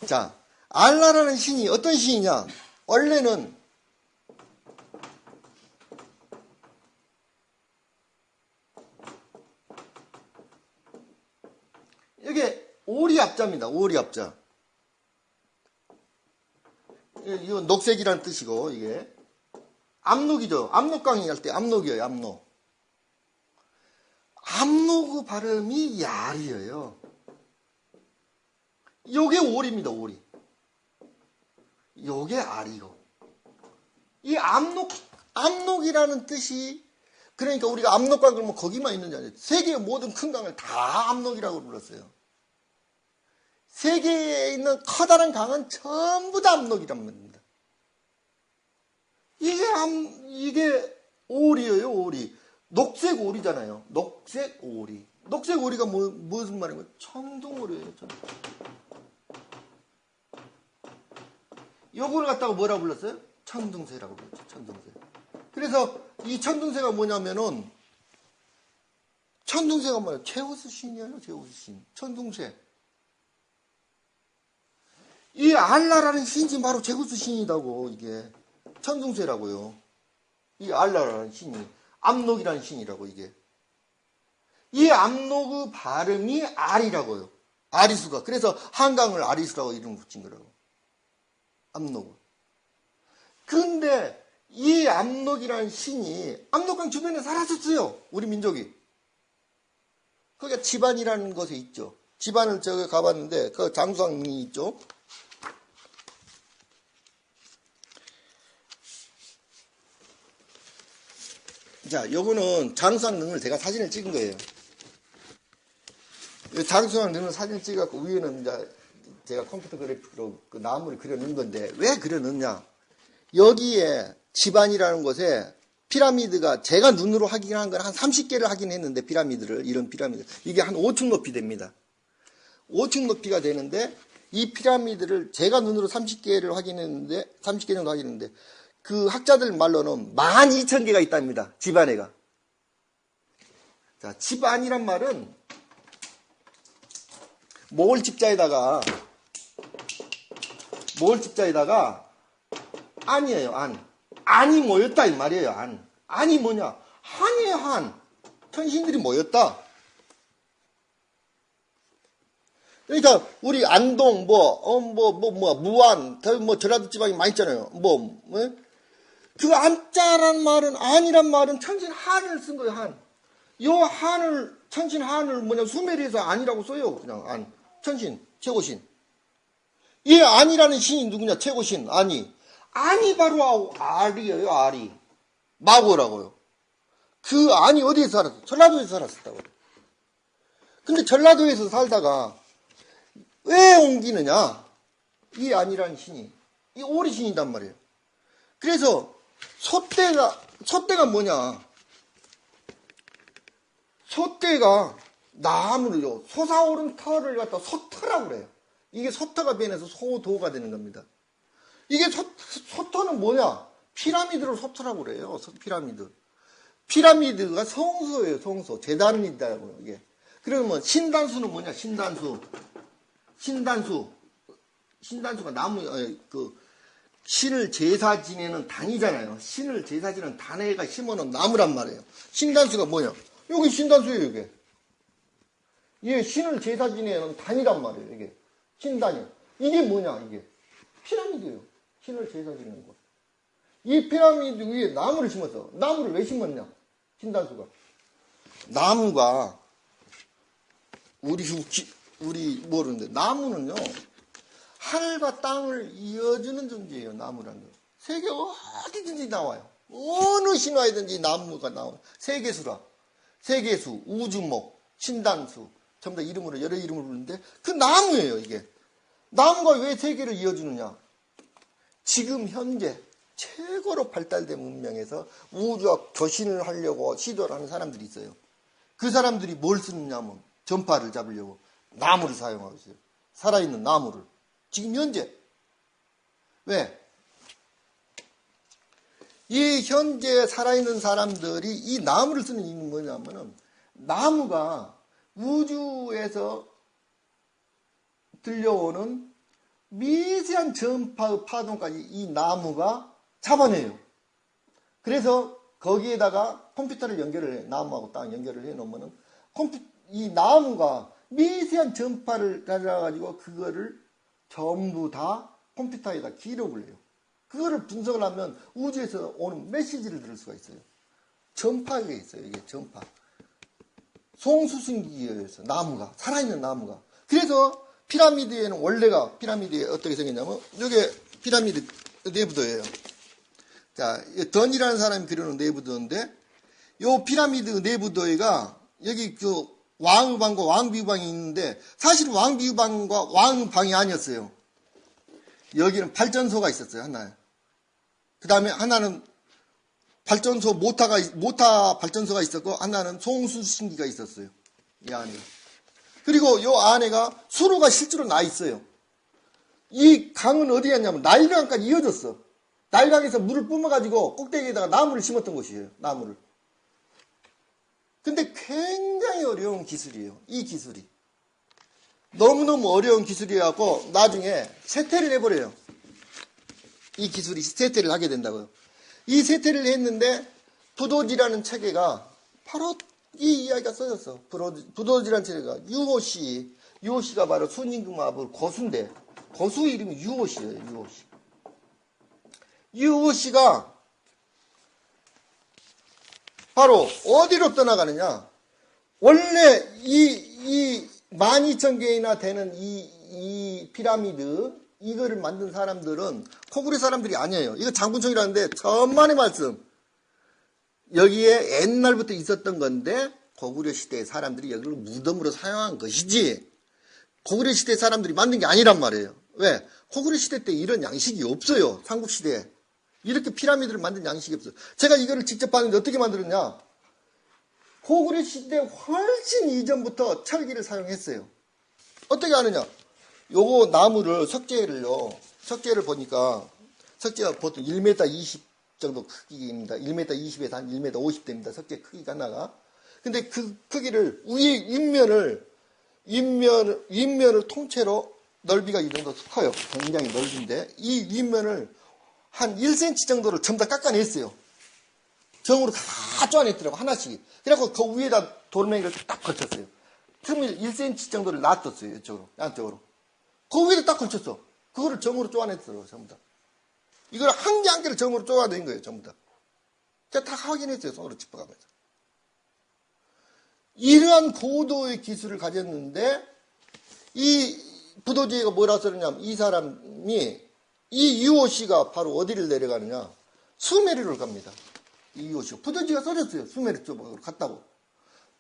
자, 알라라는 신이 어떤 신이냐? 원래는 이게 오리압자입니다. 오리압자. 이건 녹색이라는 뜻이고, 이게 압록이죠. 압록 강의할 때 압록이에요. 압록. 압록 발음이 야리예요. 요게 오리입니다. 오리. 요게 알이고. 이 압록이라는 뜻이, 그러니까 우리가 압록강 그러면 거기만 있는 게 아니에요. 세계의 모든 큰 강을 다 압록이라고 불렀어요. 세계에 있는 커다란 강은 전부 다 압록이란 말입니다. 이게 오리예요. 오리. 녹색 오리잖아요. 녹색 오리. 녹색 오리가 무슨 말인가요? 천둥오리예요. 요걸 갖다가 뭐라고 불렀어요? 천둥새라고 불렀죠. 천둥새. 그래서 이 천둥새가 뭐냐면은, 천둥새가 뭐예요? 제우스 신이에요. 제우스 신. 천둥새. 이 알라라는 신이 바로 제우스 신이라고. 이게 천둥새라고요. 이 알라라는 신이 압록이라는 신이라고. 이게 이 압록의 발음이 알이라고요. 아리수가. 그래서 한강을 아리수라고 이름 붙인 거라고. 압록. 근데 이 압록이라는 신이 압록강 주변에 살았었어요. 우리 민족이. 거기가 지반이라는 곳에 있죠. 지반을 저기 가봤는데 그 장수왕릉이 있죠. 자, 요거는 장수왕릉을 제가 사진을 찍은 거예요. 장수왕릉을 사진을 찍어갖고 위에는 이제 제가 컴퓨터 그래픽으로 그 나무를 그려놓은 건데, 왜 그려놓냐? 여기에 지반이라는 곳에 피라미드가 제가 눈으로 확인한 건 한 30개를 확인했는데, 피라미드를, 이런 피라미드. 이게 한 5층 높이 됩니다. 5층 높이가 되는데, 이 피라미드를 제가 눈으로 30개를 확인했는데, 30개 정도 확인했는데, 그 학자들 말로는 12,000개가 있답니다. 지반에가. 자, 지반이란 말은 모을 집자에다가 안이에요. 안이 모였다 이 말이에요. 안이 뭐냐? 한이에요. 한. 천신들이 모였다. 그러니까 우리 안동 무안 전라도 지방이 많이 있잖아요. 그 안자란 말은, 안이란 말은 천신 한을 쓴 거예요. 한. 요 한을, 천신 한을 수메리에서 안이라고 써요. 그냥 안. 천신, 최고신. 이 안이라는 신이 누구냐? 최고신, 안이. 안이 바로 알이에요. 알이. 마고라고요. 그 안이 어디에서 살았어? 전라도에서 살았었다고. 근데 전라도에서 살다가 왜 옮기느냐? 이 안이라는 신이, 이 오리 신이단 말이에요. 그래서 소떼가 뭐냐? 소떼가 나무를요, 솟아오른 터를 갖다 소터라고 그래요. 이게 소터가 변해서 소도가 되는 겁니다. 이게 소터는 뭐냐? 피라미드를 소터라고 그래요. 피라미드. 피라미드가 성소예요. 성소. 제단이다고. 이게. 그러면 신단수는 뭐냐? 신단수가 나무, 신을 제사 지내는 단이잖아요. 신을 제사 지내는 단에가 심어놓은 나무란 말이에요. 신단수가 뭐냐? 여기 신단수예요, 이게. 이게 신을 제사 지내는 단이란 말이에요, 이게. 신단이. 이게 뭐냐, 이게. 피라미드예요. 신을 제사 지내는 곳. 이 피라미드 위에 나무를 심었어. 나무를 왜 심었냐? 신단수가. 나무가, 우리 모르는데, 나무는요, 하늘과 땅을 이어주는 존재예요, 나무라는 거. 세계 어디든지 나와요. 어느 신화에든지 나무가 나와요. 세계수라. 세계수, 우주목, 신단수. 전부 다 이름으로, 여러 이름을 부르는데, 그 나무예요, 이게. 나무가 왜 세계를 이어주느냐? 지금 현재 최고로 발달된 문명에서 우주학 교신을 하려고 시도를 하는 사람들이 있어요. 그 사람들이 뭘 쓰느냐면, 전파를 잡으려고 나무를 사용하고 있어요. 살아있는 나무를. 지금 현재. 왜? 이 현재 살아있는 사람들이 이 나무를 쓰는 이유는 뭐냐면은, 나무가 우주에서 들려오는 미세한 전파의 파동까지 이 나무가 잡아내요. 그래서 거기에다가 컴퓨터를 연결을 해. 나무하고 딱 연결을 해 놓으면은 이 나무가 미세한 전파를 가져가지고 그거를 전부 다 컴퓨터에다 기록을 해요. 그거를 분석을 하면 우주에서 오는 메시지를 들을 수가 있어요. 전파가 있어요. 이게 전파. 송수신기에서 나무가, 살아있는 나무가. 그래서 피라미드에는 원래가 피라미드에 어떻게 생겼냐면 이게 피라미드 내부도예요. 자, 던이라는 사람이 그려놓은 내부도인데 요 피라미드 내부도가 여기 그 왕의방과 왕비의방이 있는데 사실 왕비의방과 왕방이 아니었어요. 여기는 발전소가 있었어요. 하나에. 그 다음에 하나는 발전소 모타 발전소가 있었고 하나는 송수신기가 있었어요. 이 안에. 그리고 요 안에가 수로가 실제로 나 있어요. 이 강은 어디에 있냐면 나일강까지 이어졌어. 나일강에서 물을 뿜어가지고 꼭대기에다가 나무를 심었던 곳이에요. 나무를. 근데 굉장히 어려운 기술이에요. 이 기술이. 너무너무 어려운 기술이라고 나중에 쇠퇴를 해버려요. 이 기술이 쇠퇴를 하게 된다고요. 이 쇠퇴를 했는데 부도지라는 체계가 바로 이 이야기가 써졌어. 부도지라는 체계가 유호씨가 바로 순임금합을 거수인데 거수 이름이 유호씨예요. 유호씨. 유호씨가 바로 어디로 떠나가느냐. 원래 이 12,000개나 되는 이 피라미드 이거를 만든 사람들은 코구레 사람들이 아니에요. 이거 장군총이라는데 천만의 말씀. 여기에 옛날부터 있었던 건데 고구려 시대의 사람들이 여기를 무덤으로 사용한 것이지 고구려 시대 사람들이 만든 게 아니란 말이에요. 왜? 고구려 시대 때 이런 양식이 없어요. 삼국시대에. 이렇게 피라미드를 만든 양식이 없어요. 제가 이거를 직접 봤는데 어떻게 만들었냐. 고구려 시대 훨씬 이전부터 철기를 사용했어요. 어떻게 하느냐. 요거 나무를 석재를 보니까 석재가 보통 1m 20 정도 크기입니다. 1m 20에서 한 1m 50 됩니다. 석재 크기가 하나가. 근데 그 크기를 위에 윗면을 통째로 넓이가 이 정도 커요. 굉장히 넓은데 이 윗면을 한 1cm 정도를 전부 다 깎아냈어요. 정으로 다 쪼아냈더라고 하나씩. 그래갖고 그 위에다 돌멩이를 딱 걸쳤어요. 틈을 1cm 정도를 놔뒀어요. 이쪽으로 양쪽으로. 그 위에다 딱 걸쳤어. 그거를 정으로 쪼아냈더라고 전부 다. 이걸 한 개 한 개를 정으로 쪼아낸 거예요. 전부 다. 제가 다 확인했어요. 손으로 짚어가면서. 이러한 고도의 기술을 가졌는데 이 부도지가 뭐라 쓰느냐면 이 사람이 이 유호씨가 바로 어디를 내려가느냐. 수메르를 갑니다. 이 유호씨가. 부도지가 써졌어요. 수메르 쪽으로 갔다고.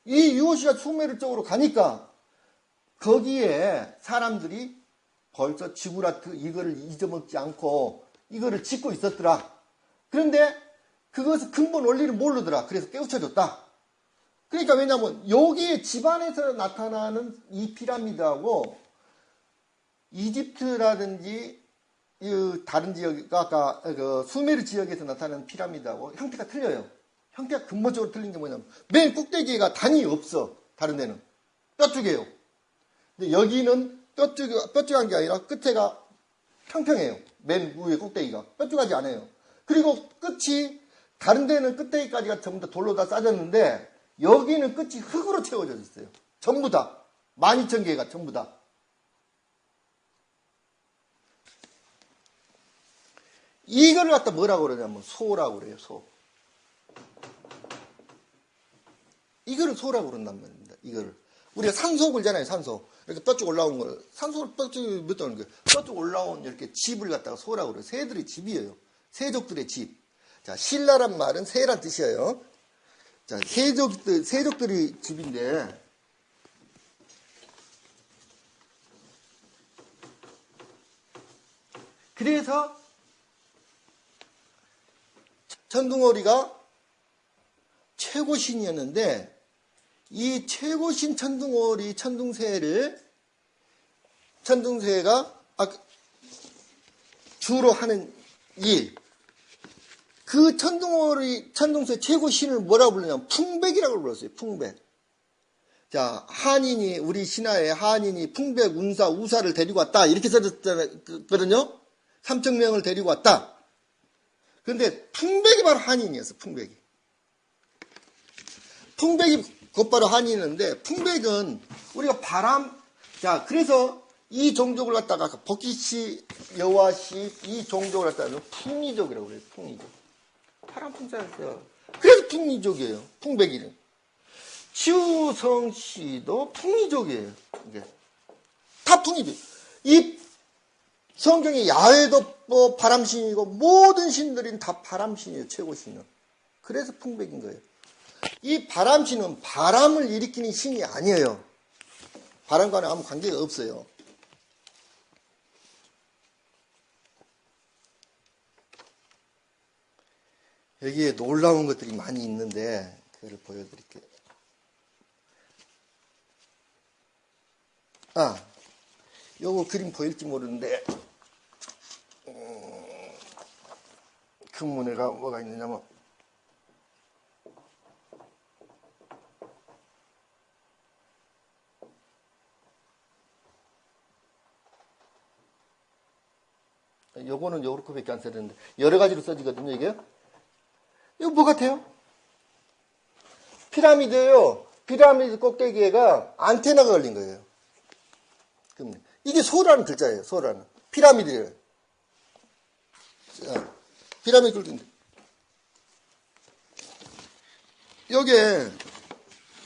이 유호씨가 수메르 쪽으로 가니까 거기에 사람들이 벌써 지구라트 이거를 잊어먹지 않고 이거를 짓고 있었더라. 그런데 그것의 근본 원리를 모르더라. 그래서 깨우쳐줬다. 그러니까 왜냐하면 여기에 집안에서 나타나는 이 피라미드하고 이집트라든지 다른 지역, 아까 그 수메르 지역에서 나타나는 피라미드하고 형태가 틀려요. 형태가 근본적으로 틀린 게 뭐냐면 맨 꼭대기가 단이 없어. 다른 데는 뼈쪽이에요. 근데 여기는 뼈쪽한 게 아니라 끝에가 평평해요. 맨 위에 꼭대기가 뾰족하지 않아요. 그리고 끝이 다른 데는 끝대기까지가 전부 다 돌로 다 싸졌는데 여기는 끝이 흙으로 채워져 있어요. 전부 다 12,000개가 전부 다. 이걸 갖다 뭐라고 그러냐면 소라고 그래요. 소. 이거를 소라고 그런단 말입니다. 이거를 우리가 산소 굴잖아요. 산소. 이렇게 뼈쪽 올라온 걸 산소를 뼈쪽 몇 도는 거예요. 뼈쪽 올라온 이렇게 집을 갖다가 소라고 그래요. 새들의 집이에요. 새족들의 집. 자, 신라란 말은 새란 뜻이에요. 자, 새족들의 집인데 그래서 천둥오리가 최고신이었는데 이 최고신 천둥오리, 천둥새가 주로 하는 일. 그 천둥새 최고신을 뭐라고 부르냐면 풍백이라고 불렀어요. 풍백. 자, 한인이, 우리 신화에 한인이 풍백, 운사, 우사를 데리고 왔다. 이렇게 써졌거든요. 3,000명을 데리고 왔다. 그런데 풍백이 바로 한인이었어, 풍백이. 풍백이 곧바로 한인인데, 풍백은 우리가 자, 그래서 이 종족을 갖다가 버킷시, 여와시, 이 종족을 갖다가 풍이족이라고 그래요, 풍이족. 파란 풍자였어요. 그래서 풍이족이에요, 풍백이는. 치우성씨도 풍이족이에요. 이게 다 풍이족. 이 성경의 야훼도 뭐 바람신이고 모든 신들은 다 바람신이에요. 최고신은. 그래서 풍백인 거예요. 이 바람신은 바람을 일으키는 신이 아니에요. 바람과는 아무 관계가 없어요. 여기에 놀라운 것들이 많이 있는데 그걸 보여드릴게요. 요거 그림 보일지 모르는데 금문에가 뭐가 있느냐면 요거는 요렇게밖에 안 써졌는데 여러 가지로 써지거든요. 이게 이거 뭐 같아요? 피라미드예요. 피라미드 꼭대기에가 안테나가 걸린 거예요. 이게 소라는 글자예요. 소라는 피라미드예요. 피라미드 뚫린데 요게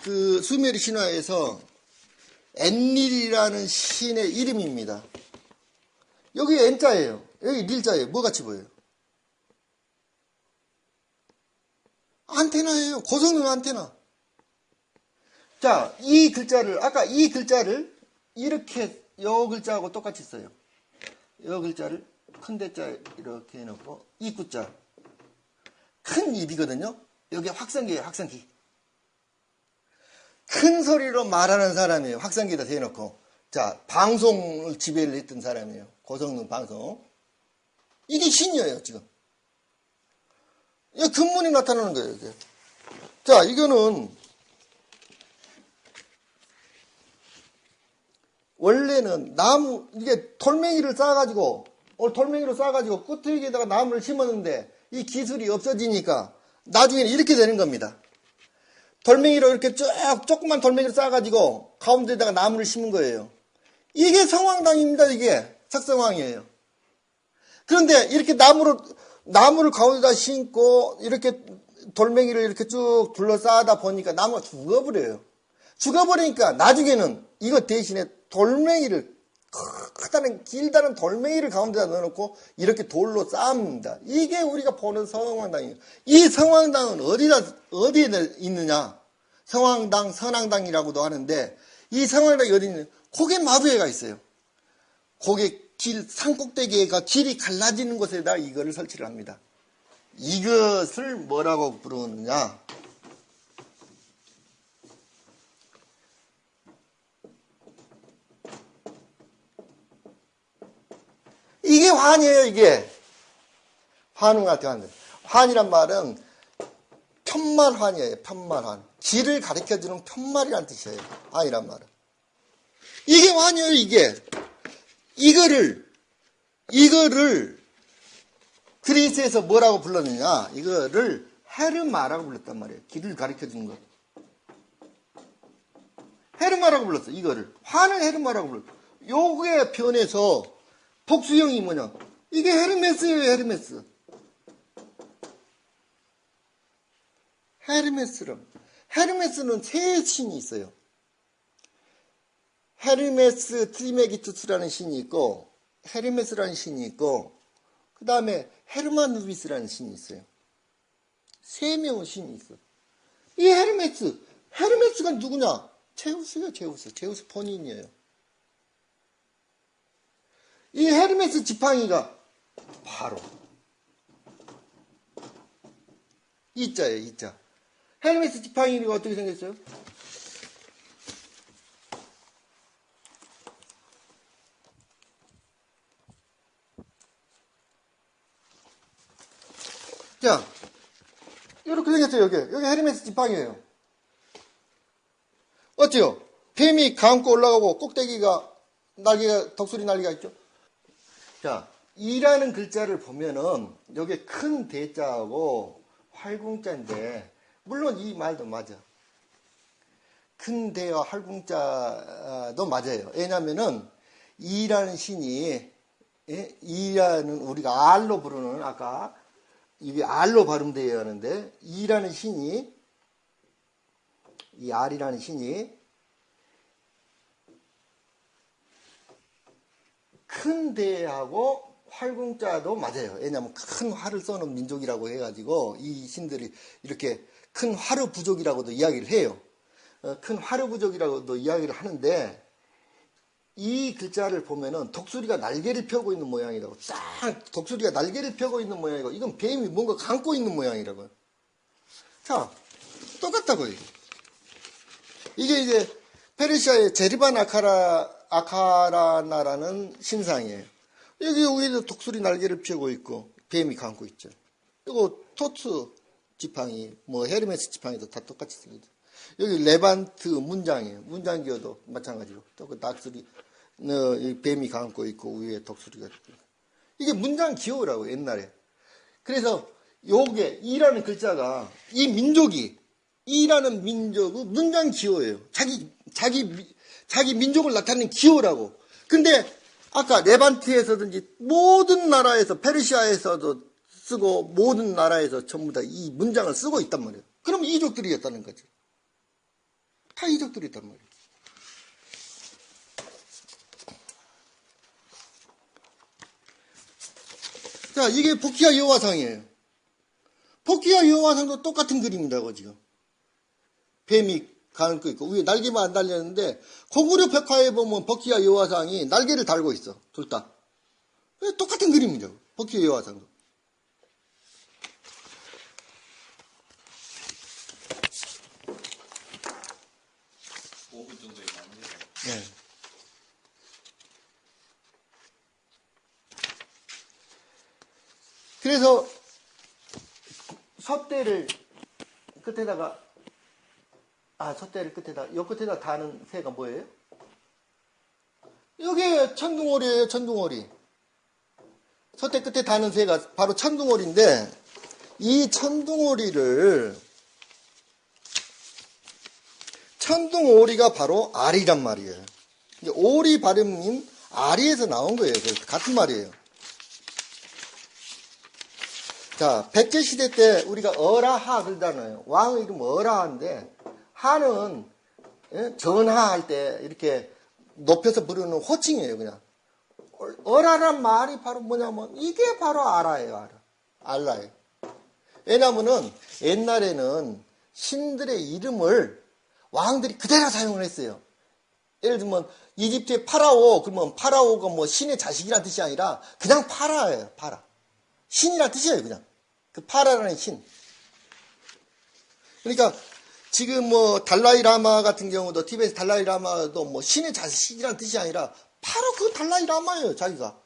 그 수메르 신화에서 엔릴이라는 신의 이름입니다. 여기 N자예요. 여기 릴자예요. 뭐 같이 보여요? 안테나예요. 고성능 안테나. 자, 이 글자를 아까 이 글자를 이렇게 요 글자하고 똑같이 써요. 요 글자를 큰 대자 이렇게 해놓고 입구자 큰 입이거든요. 여기 확성기예요. 확성기. 큰 소리로 말하는 사람이에요. 확성기에다 대놓고. 자, 방송을 지배를 했던 사람이에요. 고성능 방송. 이게 신이에요. 지금. 이 근문이 나타나는 거예요. 이게. 자, 이거는 원래는 나무, 이게 돌멩이를 쌓아가지고 끝에다가 나무를 심었는데 이 기술이 없어지니까 나중에는 이렇게 되는 겁니다. 돌멩이로 이렇게 조그만 돌멩이를 쌓아가지고 가운데다가 나무를 심은 거예요. 이게 성황당입니다. 이게 석성황이에요. 그런데 이렇게 나무를 가운데다 심고 이렇게 돌멩이를 이렇게 쭉 둘러싸다 보니까 나무가 죽어버려요. 죽어버리니까 나중에는 이거 대신에 돌멩이를 크다는 길다는 돌멩이를 가운데다 넣어놓고 이렇게 돌로 쌓습니다. 이게 우리가 보는 성황당이에요. 이 성황당은 어디에 있느냐? 성황당, 선왕당이라고도 하는데 이 성황당이 어디 있느냐? 거기에 마루에가 있어요. 거기에 산꼭대기가 길이 갈라지는 곳에다 이거를 설치를 합니다. 이것을 뭐라고 부르느냐? 이게 환이에요. 이게 환웅 같은 환. 환이란 말은 편말환이에요. 편말환. 길을 가리켜주는 편말이라는 뜻이에요. 환이란 말은. 이게 환이에요. 이게 이거를 그리스에서 뭐라고 불렀느냐? 이거를 헤르마라고 불렀단 말이에요. 길을 가리켜주는 것. 헤르마라고 불렀어. 이거를 환을 헤르마라고 불렀어. 요게 변해서 복수형이 뭐냐? 이게 헤르메스예요. 헤르메스. 헤르메스는 세 신이 있어요. 헤르메스 트리메기투스라는 신이 있고, 헤르메스라는 신이 있고, 그 다음에 헤르마누비스라는 신이 있어요. 세 명의 신이 있어요. 이 헤르메스가 누구냐? 제우스예요. 제우스 본인이에요. 이 헤르메스 지팡이가 바로 이자예요. 이자. 헤르메스 지팡이가 어떻게 생겼어요? 자, 이렇게 생겼어요. 여기 헤르메스 지팡이에요. 맞죠? 뱀이 감고 올라가고 꼭대기가 날개가 독수리 날개가 있죠. 자, 이라는 글자를 보면은 여기 큰 대자하고 활궁자인데 물론 이 말도 맞아. 큰 대와 활궁자도 맞아요. 왜냐면은 이라는 신이 이라는 우리가 알로 부르는 아까 이게 알로 발음되어야 하는데 이라는 신이 이 알이라는 신이 큰 대하고 활궁자도 맞아요. 왜냐하면 큰 활을 쏘는 민족이라고 해가지고 이 신들이 이렇게 큰 화르 부족이라고도 이야기를 해요. 큰 화르 부족이라고도 이야기를 하는데 이 글자를 보면은 독수리가 날개를 펴고 있는 모양이라고. 딱 독수리가 날개를 펴고 있는 모양이고 이건 뱀이 뭔가 감고 있는 모양이라고요. 자, 똑같다고요. 이게 이제 페르시아의 제르반 아카라나라는 신상이에요. 여기 위에도 독수리 날개를 펴고 있고 뱀이 감고 있죠. 이거 토트 지팡이, 뭐 헤르메스 지팡이도 다 똑같이 생기죠. 여기 레반트 문장이에요. 문장기어도 마찬가지로 또 그 독수리 뱀이 감고 있고 위에 독수리가 있고. 이게 문장 기어라고 옛날에. 그래서 요게 이라는 글자가 이 민족이 이라는 민족의 문장 기어예요. 자기 민족을 나타내는 기어라고. 근데 아까 레반트에서든지 모든 나라에서 페르시아에서도 쓰고 모든 나라에서 전부 다 이 문장을 쓰고 있단 말이에요. 그럼 이족들이었다는 거지. 다 이족들이었단 말이에요. 자, 이게 복희와 여호와상이에요. 복희와 여호와상도 똑같은 그림이라고 지금. 뱀이 감고 있고 위에 날개만 안 달렸는데 고구려 벽화에 보면 복희와 여호와상이 날개를 달고 있어. 둘 다. 똑같은 그림이죠. 복희와 여호와상도. 네. 그래서 솥대를 끝에다가 솥대를 끝에다 요 끝에다 다는 새가 뭐예요? 이게 천둥오리예요. 천둥오리. 솥대 끝에 다는 새가 바로 천둥오리인데 이 천둥오리가 바로 알이란 말이에요. 오리 발음인 아리에서 나온 거예요. 같은 말이에요. 자, 백제 시대 때 우리가 어라하 그러잖아요. 왕의 이름 어라하인데 하는 전하할 때 이렇게 높여서 부르는 호칭이에요. 그냥 어라란 말이 바로 뭐냐면 이게 바로 아라예요. 알라예요. 왜냐면은 옛날에는 신들의 이름을 왕들이 그대로 사용을 했어요. 예를 들면 이집트의 파라오 그러면 파라오가 뭐 신의 자식이라는 뜻이 아니라 그냥 파라예요. 파라. 신이라는 뜻이에요. 그냥 그 파라라는 신. 그러니까 지금 뭐 달라이 라마 같은 경우도 티베트 달라이 라마도 뭐 신의 자식이라는 뜻이 아니라 바로 그 달라이 라마예요. 자기가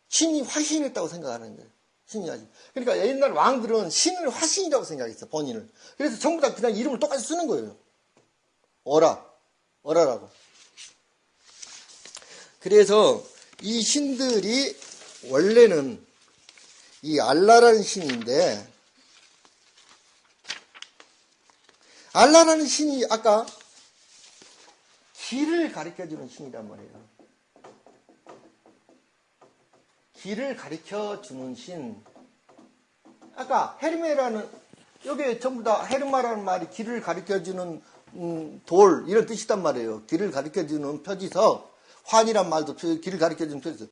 신이 화신했다고 생각하는 거예요. 신이 아직. 그러니까 옛날 왕들은 신을 화신이라고 생각했어. 본인을. 그래서 전부 다 그냥 이름을 똑같이 쓰는 거예요. 어라라고. 그래서 이 신들이 원래는 이 알라라는 신인데 알라라는 신이 아까 길을 가르쳐주는 신이란 말이에요. 길을 가르쳐주는 신. 아까 헤르메라는 여기 전부 다 헤르마라는 말이 길을 가르쳐주는 돌 이런 뜻이단 말이에요. 길을 가르쳐주는 표지석. 환이란 말도 길을 가르쳐주는 표지석.